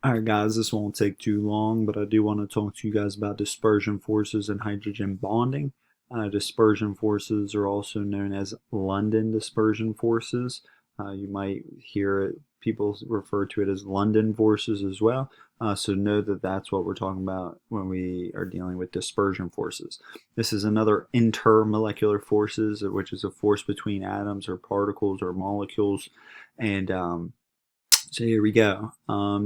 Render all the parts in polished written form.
Alright guys, this won't take too long, but I do want to talk to you guys about dispersion forces and hydrogen bonding. Dispersion forces are also known as London dispersion forces. You might hear it, people refer to it as London forces as well. So know that that's what we're talking about when we are dealing with dispersion forces. This is another intermolecular forces, which is a force between atoms or particles or molecules. And so here we go.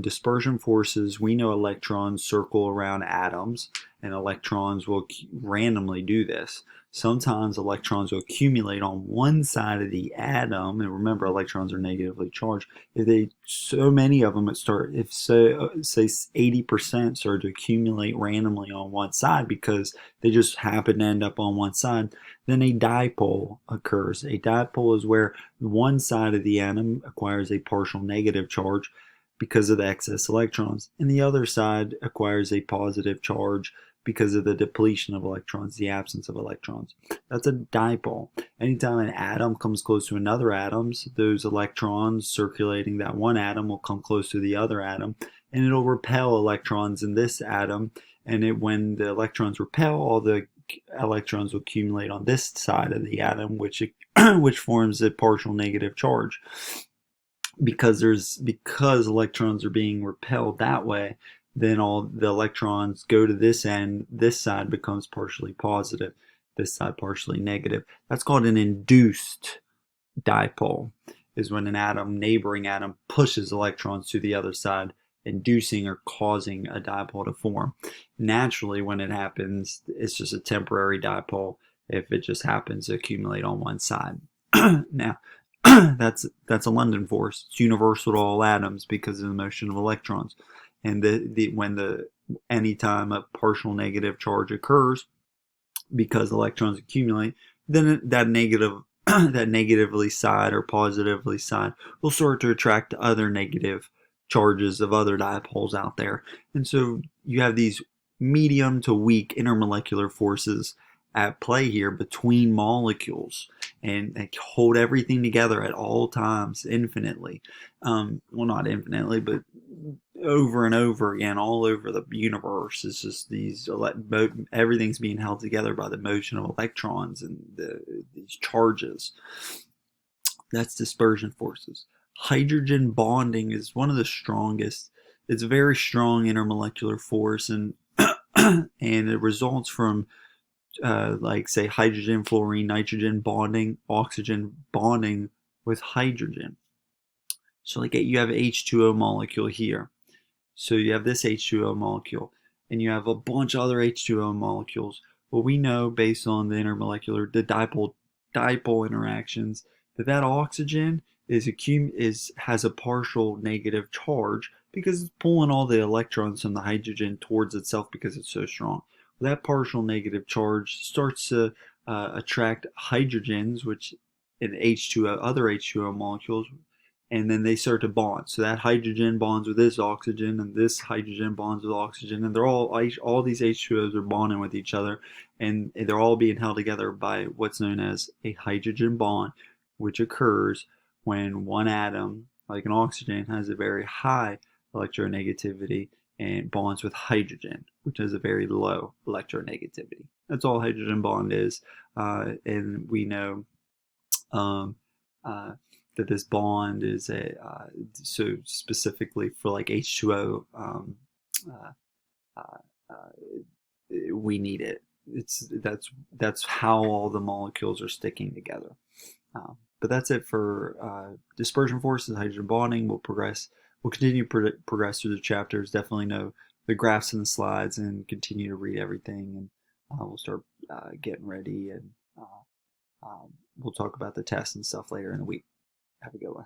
Dispersion forces, we know electrons circle around atoms, and electrons will randomly do this. Sometimes electrons will accumulate on one side of the atom, and remember electrons are negatively charged. If they, so many of them say 80% start to accumulate randomly on one side because they just happen to end up on one side, then a dipole occurs. A dipole is where one side of the atom acquires a partial negative charge because of the excess electrons, and the other side acquires a positive charge because of the depletion of electrons, the absence of electrons. That's a dipole. Anytime an atom comes close to another atom, those electrons circulating that one atom will come close to the other atom, and it'll repel electrons in this atom. And when the electrons repel, all the electrons will accumulate on this side of the atom, which forms a partial negative charge. Because electrons are being repelled that way, then all the electrons go to this end. This side becomes partially positive, this side partially negative. That's called an induced dipole, is when an neighboring atom pushes electrons to the other side, inducing or causing a dipole to form. Naturally, when it happens, it's just a temporary dipole if it just happens to accumulate on one side. Now, that's a London force. It's universal to all atoms because of the motion of electrons. And anytime a partial negative charge occurs, because electrons accumulate, then that negatively side or positively side will start to attract other negative charges of other dipoles out there. And so you have these medium to weak intermolecular forces at play here between molecules, and they hold everything together at all times infinitely. Well, not infinitely, but over and over again all over the universe. It's just everything's being held together by the motion of electrons and these charges. That's dispersion forces. Hydrogen bonding is one of the strongest. It's a very strong intermolecular force, and and it results from like say hydrogen, fluorine, nitrogen bonding, oxygen bonding with hydrogen. So like you have H2O molecule here. So you have this H2O molecule, and you have a bunch of other H2O molecules. Well, we know based on the intermolecular, the dipole interactions, that oxygen has a partial negative charge because it's pulling all the electrons from the hydrogen towards itself because it's so strong. Well, that partial negative charge starts to attract hydrogens, which in other H2O molecules, and then they start to bond. So that hydrogen bonds with this oxygen, and this hydrogen bonds with oxygen, and they're all these H2Os are bonding with each other, and they're all being held together by what's known as a hydrogen bond, which occurs when one atom, like an oxygen, has a very high electronegativity and bonds with hydrogen, which has a very low electronegativity. That's all hydrogen bond is, and we know that this bond is so specifically for like H2O, we need it. That's how all the molecules are sticking together. But that's it for dispersion forces, hydrogen bonding. We'll continue to progress through the chapters. Definitely know the graphs and the slides, and continue to read everything. And we'll start getting ready, and we'll talk about the tests and stuff later in the week. Have a good one.